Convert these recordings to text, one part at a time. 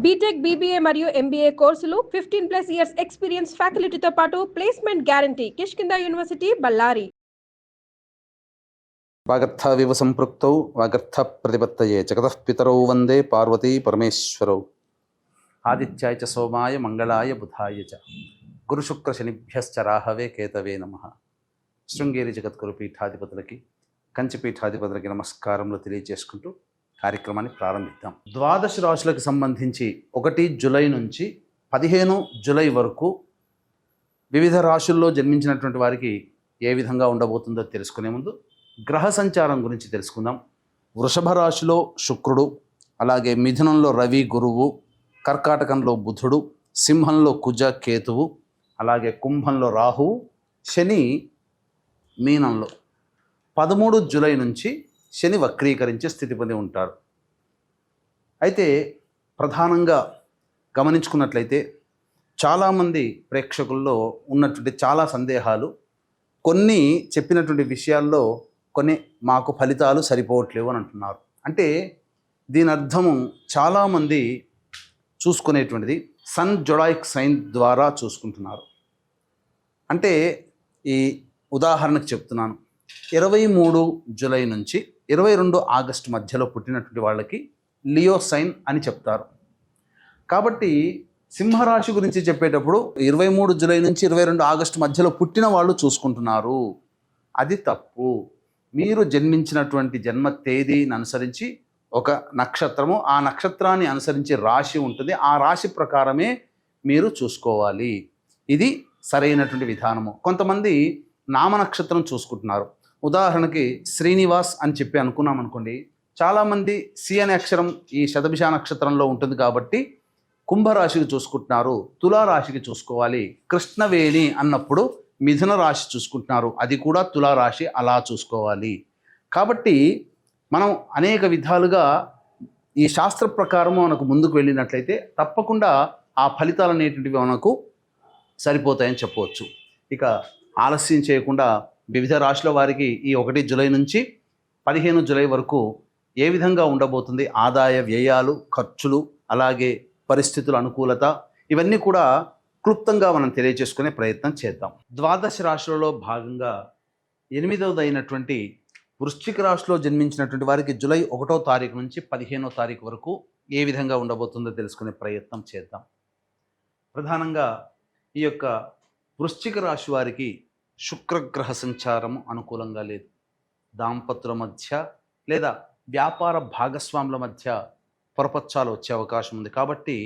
BTech, BBA మరియు MBA కోర్సులు 15+ years experience ఫ్యాకల్టీతో పాటు placement guarantee. Kishkinda university, Ballari. వాగర్థవివ సంపృక్తౌ వాగర్థ ప్రతిపత్తయే జగతః పితరౌ వందే పార్వతీ పరమేశ్వరౌ. ఆదిత్యాయ చ సోమాయ మంగళాయ బుధాయ చ గురుశుక్ర శనిభ్యశ్చ రాహవే కేతవే నమః. శృంగేరి జగద్గురు పీఠాధిపతులకి, కంచి పీఠాధిపతులకి నమస్కారములు తెలియజేసుకుంటూ కార్యక్రమాన్ని ప్రారంభిద్దాం. ద్వాదశ రాశులకు సంబంధించి 1 జూలై నుంచి 15 జూలై వరకు వివిధ రాశుల్లో జన్మించినటువంటి వారికి ఏ విధంగా ఉండబోతుందో తెలుసుకునే ముందు గ్రహ సంచారం గురించి తెలుసుకుందాం. వృషభ రాశిలో శుక్రుడు, అలాగే మిథునంలో రవి గురువు, కర్కాటకంలో బుధుడు, సింహంలో కుజ కేతువు, అలాగే కుంభంలో రాహువు, శని మీనంలో. 13 జూలై నుంచి శని వక్రీకరించే స్థితి పొంది ఉంటాడు. అయితే ప్రధానంగా గమనించుకున్నట్లయితే చాలామంది ప్రేక్షకుల్లో ఉన్నటువంటి చాలా సందేహాలు, కొన్ని చెప్పినటువంటి విషయాల్లో కొన్ని మాకు ఫలితాలు సరిపోవట్లేవు అని అంటున్నారు. అంటే దీని అర్థము చాలామంది చూసుకునేటువంటిది సన్ జొడాయిక్ సైన్ ద్వారా చూసుకుంటున్నారు. అంటే ఈ ఉదాహరణకు చెప్తున్నాను, 23 జూలై నుంచి 22 ఆగస్టు మధ్యలో పుట్టినటువంటి వాళ్ళకి లియో సైన్ అని చెప్తారు. కాబట్టి సింహరాశి గురించి చెప్పేటప్పుడు 23 జూలై నుంచి 22 ఆగస్టు మధ్యలో పుట్టిన వాళ్ళు చూసుకుంటున్నారు. అది తప్పు. మీరు జన్మించినటువంటి జన్మ తేదీని అనుసరించి ఒక నక్షత్రము, ఆ నక్షత్రాన్ని అనుసరించి రాశి ఉంటుంది. ఆ రాశి ప్రకారమే మీరు చూసుకోవాలి. ఇది సరైనటువంటి విధానము. కొంతమంది నామ నక్షత్రం చూసుకుంటున్నారు. ఉదాహరణకి శ్రీనివాస్ అని చెప్పి అనుకున్నాం అనుకోండి, చాలామంది సి అనే అక్షరం ఈ శతభిష నక్షత్రంలో ఉంటుంది కాబట్టి కుంభరాశికి చూసుకుంటున్నారు, తులారాశికి చూసుకోవాలి. కృష్ణవేణి అన్నప్పుడు మిథున రాశి చూసుకుంటున్నారు, అది కూడా తులారాశి, అలా చూసుకోవాలి. కాబట్టి మనం అనేక విధాలుగా ఈ శాస్త్ర ప్రకారము మనకు ముందుకు వెళ్ళినట్లయితే తప్పకుండా ఆ ఫలితాలు అనేటువంటివి మనకు సరిపోతాయని చెప్పవచ్చు. ఇక ఆలస్యం చేయకుండా వివిధ రాశుల వారికి ఈ 1 జూలై నుంచి 15 జూలై వరకు ఏ విధంగా ఉండబోతుంది, ఆదాయ వ్యయాలు, ఖర్చులు, అలాగే పరిస్థితుల అనుకూలత, ఇవన్నీ కూడా క్లుప్తంగా మనం తెలియజేసుకునే ప్రయత్నం చేద్దాం. ద్వాదశ రాశులలో భాగంగా 8వది అయినటువంటి వృశ్చిక రాశిలో జన్మించినటువంటి వారికి జూలై 1వ తారీఖు నుంచి 15వ తారీఖు వరకు ఏ విధంగా ఉండబోతుందో తెలుసుకునే ప్రయత్నం చేద్దాం. ప్రధానంగా ఈ యొక్క వృశ్చిక రాశి వారికి శుక్రగ్రహ సంచారము అనుకూలంగా లేదు. దాంపత్యుల మధ్య లేదా వ్యాపార భాగస్వాముల మధ్య పొరపచ్చాలు వచ్చే అవకాశం ఉంది. కాబట్టి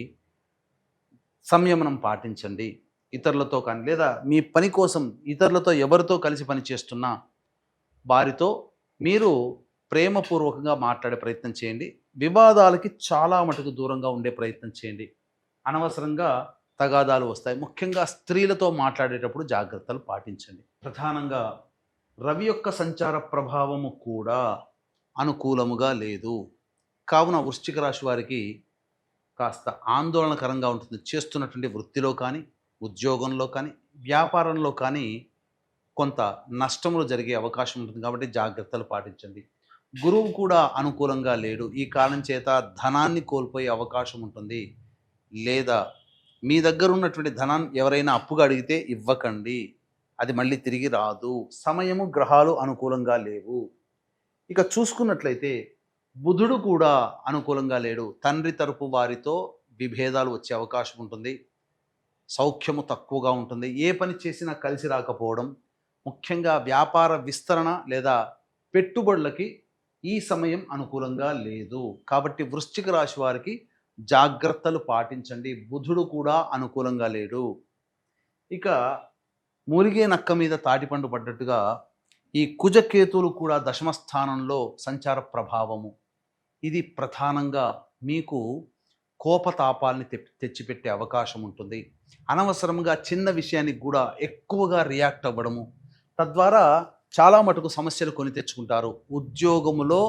సంయమనం పాటించండి. ఇతరులతో కానీ లేదా మీ పని కోసం ఇతరులతో ఎవరితో కలిసి పనిచేస్తున్నా వారితో మీరు ప్రేమపూర్వకంగా మాట్లాడే ప్రయత్నం చేయండి. వివాదాలకి చాలా మటుకు దూరంగా ఉండే ప్రయత్నం చేయండి. అనవసరంగా తగాదాలు వస్తాయి. ముఖ్యంగా స్త్రీలతో మాట్లాడేటప్పుడు జాగ్రత్తలు పాటించండి. ప్రధానంగా రవి యొక్క సంచార ప్రభావము కూడా అనుకూలముగా లేదు. కావున వృశ్చిక రాశి వారికి కాస్త ఆందోళనకరంగా ఉంటుంది. చేస్తున్నటువంటి వృత్తిలో కానీ, ఉద్యోగంలో కానీ, వ్యాపారంలో కానీ కొంత నష్టములు జరిగే అవకాశం ఉంటుంది. కాబట్టి జాగ్రత్తలు పాటించండి. గురువు కూడా అనుకూలంగా లేడు. ఈ కారణం చేత ధనాన్ని కోల్పోయే అవకాశం ఉంటుంది. లేదా మీ దగ్గర ఉన్నటువంటి ధనాన్ని ఎవరైనా అప్పుగా అడిగితే ఇవ్వకండి, అది మళ్ళీ తిరిగి రాదు. సమయము, గ్రహాలు అనుకూలంగా లేవు. ఇక చూసుకున్నట్లయితే బుధుడు కూడా అనుకూలంగా లేడు. తండ్రి తరపు వారితో విభేదాలు వచ్చే అవకాశం ఉంటుంది. సౌఖ్యము తక్కువగా ఉంటుంది. ఏ పని చేసినా కలిసి రాకపోవడం, ముఖ్యంగా వ్యాపార విస్తరణ లేదా పెట్టుబడులకి ఈ సమయం అనుకూలంగా లేదు. కాబట్టి వృశ్చిక రాశి వారికి జాగ్రత్తలు పాటించండి. బుధుడు కూడా అనుకూలంగా లేడు. ఇక మూలిగే నక్క మీద తాటిపండు పడ్డట్టుగా ఈ కుజకేతువులు కూడా దశమ స్థానంలో సంచార ప్రభావము. ఇది ప్రధానంగా మీకు కోపతాపాలని తెచ్చిపెట్టే అవకాశం ఉంటుంది. అనవసరంగా చిన్న విషయానికి కూడా ఎక్కువగా రియాక్ట్ అవ్వడము, తద్వారా చాలా మటుకు సమస్యలు కొని తెచ్చుకుంటారు. ఉద్యోగములో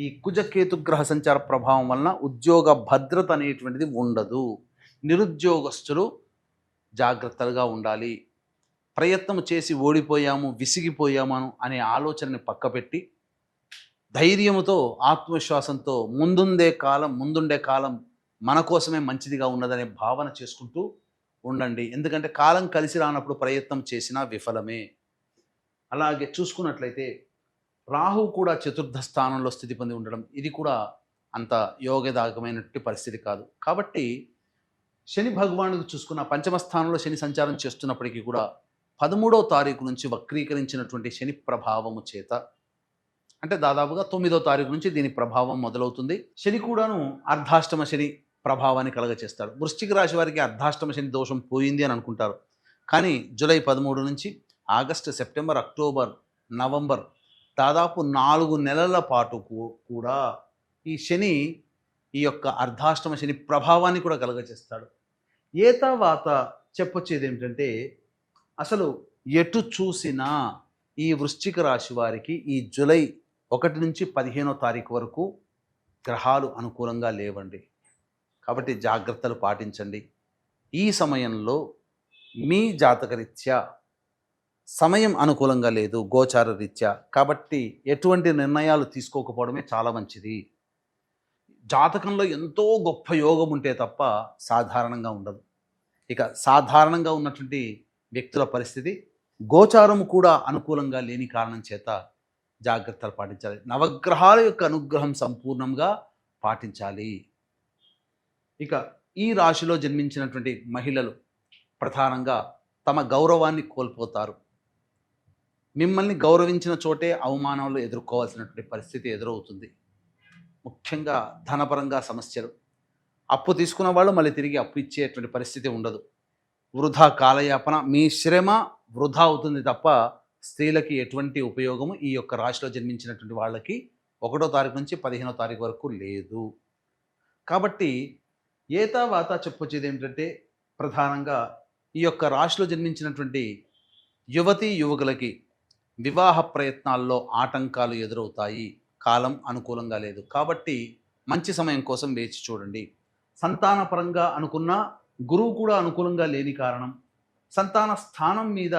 ఈ కుజకేతు గ్రహ సంచార ప్రభావం వలన ఉద్యోగ భద్రత అనేటువంటిది ఉండదు. నిరుద్యోగస్తులు జాగ్రత్తగా ఉండాలి. ప్రయత్నం చేసి ఓడిపోయాము, విసిగిపోయాము అనే ఆలోచనని పక్కపెట్టి ధైర్యముతో, ఆత్మవిశ్వాసంతో ముందుండే కాలం మన కోసమే మంచిదిగా ఉన్నదనే భావన చేసుకుంటూ ఉండండి. ఎందుకంటే కాలం కలిసి రానప్పుడు ప్రయత్నం చేసినా విఫలమే. అలాగే చూసుకున్నట్లయితే రాహు కూడా చతుర్థ స్థానంలో స్థితి పొంది ఉండడం, ఇది కూడా అంత యోగదాయకమైనటువంటి పరిస్థితి కాదు. కాబట్టి శని భగవానుడికి చూసుకున్న పంచమ స్థానంలో శని సంచారం చేస్తున్నప్పటికీ కూడా 13వ తారీఖు నుంచి వక్రీకరించినటువంటి శని ప్రభావము చేత, అంటే దాదాపుగా 9వ తారీఖు నుంచి దీని ప్రభావం మొదలవుతుంది. శని కూడాను అర్ధాష్టమ శని ప్రభావాన్ని కలగచేస్తాడు. వృశ్చిక రాశి వారికి అర్ధాష్టమ శని దోషం పోయింది అని అనుకుంటారు, కానీ జూలై 13 నుంచి ఆగస్టు, సెప్టెంబర్, అక్టోబర్, నవంబర్ దాదాపు 4 నెలల పాటు కూడా ఈ శని ఈ యొక్క అర్ధాష్టమ శని ప్రభావాన్ని కూడా కలగచేస్తాడు. ఏ తర్వాత చెప్పొచ్చేది ఏమిటంటే, అసలు ఎటు చూసినా ఈ వృశ్చిక రాశి వారికి ఈ జూలై 1 నుంచి 15వ తారీఖు వరకు గ్రహాలు అనుకూలంగా లేవండి. కాబట్టి జాగ్రత్తలు పాటించండి. ఈ సమయంలో మీ జాతకరీత్యా సమయం అనుకూలంగా లేదు, గోచార రీత్యా. కాబట్టి ఎటువంటి నిర్ణయాలు తీసుకోకపోవడమే చాలా మంచిది. జాతకంలో ఎంతో గొప్ప యోగం ఉంటే తప్ప సాధారణంగా ఉండదు. ఇక సాధారణంగా ఉన్నటువంటి వ్యక్తుల పరిస్థితి గోచారం కూడా అనుకూలంగా లేని కారణం చేత జాగ్రత్తలు పాటించాలి. నవగ్రహాల యొక్క అనుగ్రహం సంపూర్ణంగా పాటించాలి. ఇక ఈ రాశిలో జన్మించినటువంటి మహిళలు ప్రధానంగా తమ గౌరవాన్ని కోల్పోతారు. మిమ్మల్ని గౌరవించిన చోటే అవమానాలు ఎదుర్కోవాల్సినటువంటి పరిస్థితి ఎదురవుతుంది. ముఖ్యంగా ధనపరంగా సమస్యలు, అప్పు తీసుకున్న వాళ్ళు మళ్ళీ తిరిగి అప్పు ఇచ్చేటువంటి పరిస్థితి ఉండదు. వృధా కాలయాపన, మీ శ్రమ వృధా అవుతుంది తప్ప స్త్రీలకి ఎటువంటి ఉపయోగము ఈ యొక్క రాశిలో జన్మించినటువంటి వాళ్ళకి 1వ తారీఖు నుంచి 15వ తారీఖు వరకు లేదు. కాబట్టి ఏతావాత చెప్పొచ్చేది ఏమిటంటే, ప్రధానంగా ఈ యొక్క రాశిలో జన్మించినటువంటి యువతీ యువకులకి వివాహ ప్రయత్నాల్లో ఆటంకాలు ఎదురవుతాయి. కాలం అనుకూలంగా లేదు. కాబట్టి మంచి సమయం కోసం వేచి చూడండి. సంతానపరంగా అనుకున్న గురువు కూడా అనుకూలంగా లేని కారణం, సంతాన స్థానం మీద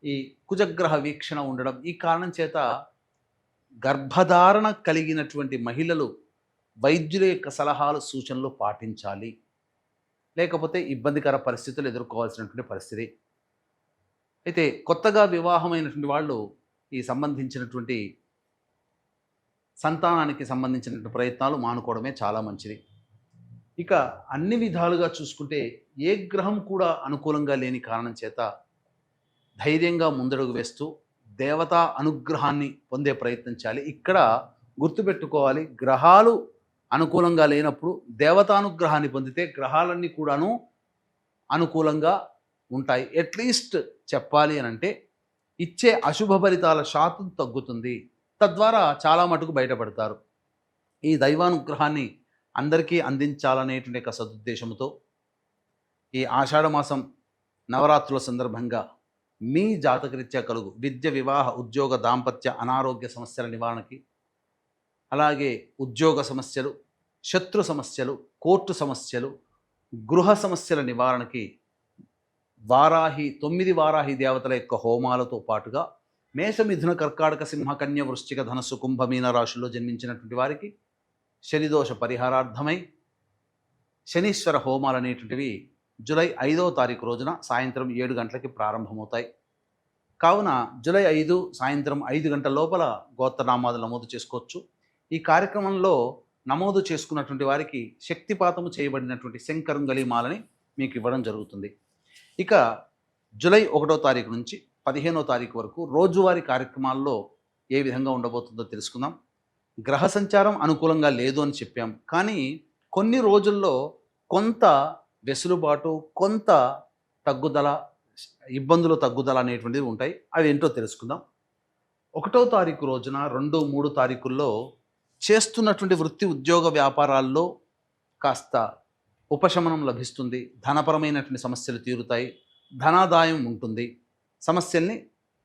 ఈ కుజగ్రహ వీక్షణ ఉండడం, ఈ కారణం చేత గర్భధారణ కలిగినటువంటి మహిళలు వైద్యుల యొక్క సలహాలు, సూచనలు పాటించాలి. లేకపోతే ఇబ్బందికర పరిస్థితులు ఎదుర్కోవాల్సినటువంటి పరిస్థితి. అయితే కొత్తగా వివాహమైనటువంటి వాళ్ళు ఈ సంబంధించినటువంటి సంతానానికి సంబంధించినటువంటి ప్రయత్నాలు మానుకోవడమే చాలా మంచిది. ఇక అన్ని విధాలుగా చూసుకుంటే ఏ గ్రహం కూడా అనుకూలంగా లేని కారణం చేత ధైర్యంగా ముందడుగు వేస్తూ దేవతా అనుగ్రహాన్ని పొందే ప్రయత్నం చేయాలి. ఇక్కడ గుర్తుపెట్టుకోవాలి, గ్రహాలు అనుకూలంగా లేనప్పుడు దేవతానుగ్రహాన్ని పొందితే గ్రహాలన్నీ కూడాను అనుకూలంగా ఉంటాయి. అట్లీస్ట్ చెప్పాలి అని అంటే ఇచ్చే అశుభ ఫలితాల శాతం తగ్గుతుంది. తద్వారా చాలా మటుకు బయటపడతారు. ఈ దైవానుగ్రహాన్ని అందరికీ అందించాలనేటువంటి ఒక సదుద్దేశంతో ఈ ఆషాఢమాసం నవరాత్రుల సందర్భంగా మీ జాతకరీత్యా కలుగు విద్య, వివాహ, ఉద్యోగ, దాంపత్య, అనారోగ్య సమస్యల నివారణకి, అలాగే ఉద్యోగ సమస్యలు, శత్రు సమస్యలు, కోర్టు సమస్యలు, గృహ సమస్యల నివారణకి 9 వారాహి దేవతల యొక్క హోమాలతో పాటుగా మేష, మిథున, కర్కాటక, సింహ, కన్య, వృశ్చిక, ధనస్సు, కుంభ, మీన రాశుల్లో జన్మించినటువంటి వారికి శనిదోష పరిహారార్థమై శనీశ్వర హోమాలు అనేటువంటివి జూలై 5వ తారీఖు రోజున సాయంత్రం 7 గంటలకి ప్రారంభమవుతాయి. కావున జూలై 5 సాయంత్రం 5 గంటల లోపల గోత్రనామాలు నమోదు చేసుకోవచ్చు. ఈ కార్యక్రమంలో నమోదు చేసుకున్నటువంటి వారికి శక్తిపాతము చేయబడినటువంటి శంకరుంగలి మాలని మీకు ఇవ్వడం జరుగుతుంది. ఇక జూలై 1వ తారీఖు నుంచి 15వ తారీఖు వరకు రోజువారీ కార్యక్రమాల్లో ఏ విధంగా ఉండబోతుందో తెలుసుకుందాం. గ్రహ సంచారం అనుకూలంగా లేదు అని చెప్పాం, కానీ కొన్ని రోజుల్లో కొంత వెసులుబాటు, కొంత తగ్గుదల, ఇబ్బందులు తగ్గుదల అనేటువంటివి ఉంటాయి. అవి ఏంటో తెలుసుకుందాం. 1వ తారీఖు రోజున 2, 3 తారీఖుల్లో చేస్తున్నటువంటి వృత్తి, ఉద్యోగ, వ్యాపారాల్లో కాస్త ఉపశమనం లభిస్తుంది. ధనపరమైనటువంటి సమస్యలు తీరుతాయి, ధనాదాయం ఉంటుంది, సమస్యల్ని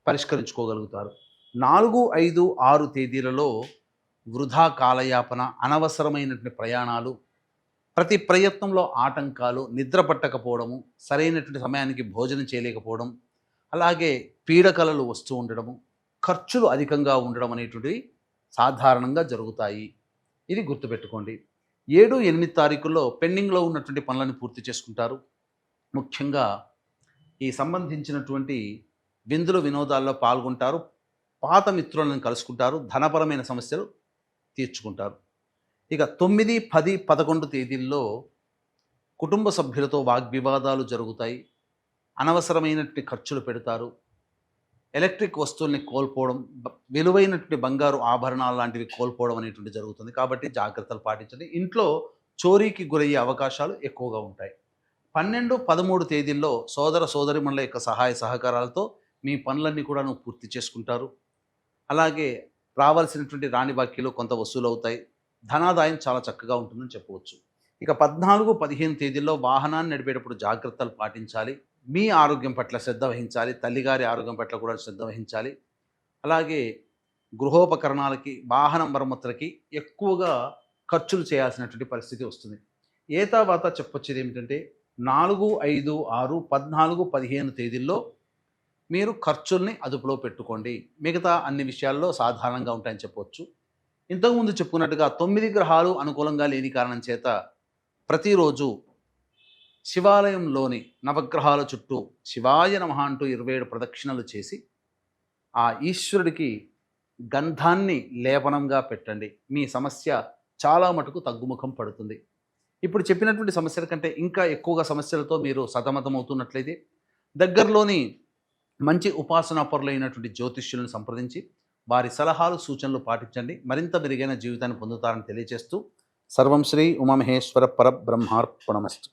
పరిష్కరించుకోగలుగుతారు. 4, 5, 6 తేదీలలో వృధా కాలయాపన, అనవసరమైనటువంటి ప్రయాణాలు, ప్రతి ప్రయత్నంలో ఆటంకాలు, నిద్ర పట్టకపోవడము, సరైనటువంటి సమయానికి భోజనం చేయలేకపోవడం, అలాగే పీడకలలు వస్తూ ఉండడము, ఖర్చులు అధికంగా ఉండడం అనేటువంటివి సాధారణంగా జరుగుతాయి. ఇది గుర్తుపెట్టుకోండి. 7, 8 తారీఖుల్లో పెండింగ్లో ఉన్నటువంటి పనులను పూర్తి చేసుకుంటారు. ముఖ్యంగా ఈ సంబంధించినటువంటి విందులు వినోదాల్లో పాల్గొంటారు. పాత మిత్రులను కలుసుకుంటారు. ధనపరమైన సమస్యలు తీర్చుకుంటారు. ఇక 9, 10, 11 తేదీల్లో కుటుంబ సభ్యులతో వాగ్వివాదాలు జరుగుతాయి. అనవసరమైనటువంటి ఖర్చులు పెడతారు. ఎలక్ట్రిక్ వస్తువుల్ని కోల్పోవడం, విలువైనటువంటి బంగారు ఆభరణాలు లాంటివి కోల్పోవడం అనేటువంటి జరుగుతుంది. కాబట్టి జాగ్రత్తలు పాటించండి. ఇంట్లో చోరీకి గురయ్యే అవకాశాలు ఎక్కువగా ఉంటాయి. 12, 13 తేదీల్లో సోదర సోదరిమణుల యొక్క సహాయ సహకారాలతో మీ పనులన్నీ కూడా పూర్తి చేసుకుంటారు. అలాగే రావాల్సినటువంటి రాణి బాకీలు కొంత వసూలు అవుతాయి. ధనాదాయం చాలా చక్కగా ఉంటుందని చెప్పవచ్చు. ఇక 14, 15 తేదీల్లో వాహనాన్ని నడిపేటప్పుడు జాగ్రత్తలు పాటించాలి. మీ ఆరోగ్యం పట్ల శ్రద్ధ వహించాలి. తల్లిగారి ఆరోగ్యం పట్ల కూడా శ్రద్ధ వహించాలి. అలాగే గృహోపకరణాలకి, వాహన మరమ్మతులకి ఎక్కువగా ఖర్చులు చేయాల్సినటువంటి పరిస్థితి వస్తుంది. ఏతావాత చెప్పొచ్చేది ఏమిటంటే 4, 5, 6, 14, 15 తేదీల్లో మీరు ఖర్చుల్ని అదుపులో పెట్టుకోండి. మిగతా అన్ని విషయాల్లో సాధారణంగా ఉంటాయని చెప్పవచ్చు. ఇంతకుముందు చెప్పుకున్నట్టుగా 9 గ్రహాలు అనుకూలంగా లేని కారణం చేత ప్రతిరోజు శివాలయంలోని నవగ్రహాల చుట్టూ శివాయ నమః అంటూ 27 ప్రదక్షిణలు చేసి ఆ ఈశ్వరుడికి గంధాన్ని లేపనంగా పెట్టండి. మీ సమస్య చాలా మటుకు తగ్గుముఖం పడుతుంది. ఇప్పుడు చెప్పినటువంటి సమస్యల కంటే ఇంకా ఎక్కువగా సమస్యలతో మీరు సతమతమవుతున్నట్లయితే దగ్గరలోని మంచి ఉపాసనా పరులైనటువంటి జ్యోతిష్యులను సంప్రదించి వారి సలహాలు సూచనలు పాటించండి. మరింత మెరుగైన జీవితాన్ని పొందుతారని తెలియజేస్తూ సర్వం శ్రీ ఉమామహేశ్వర పరబ్రహ్మార్పణమస్తు.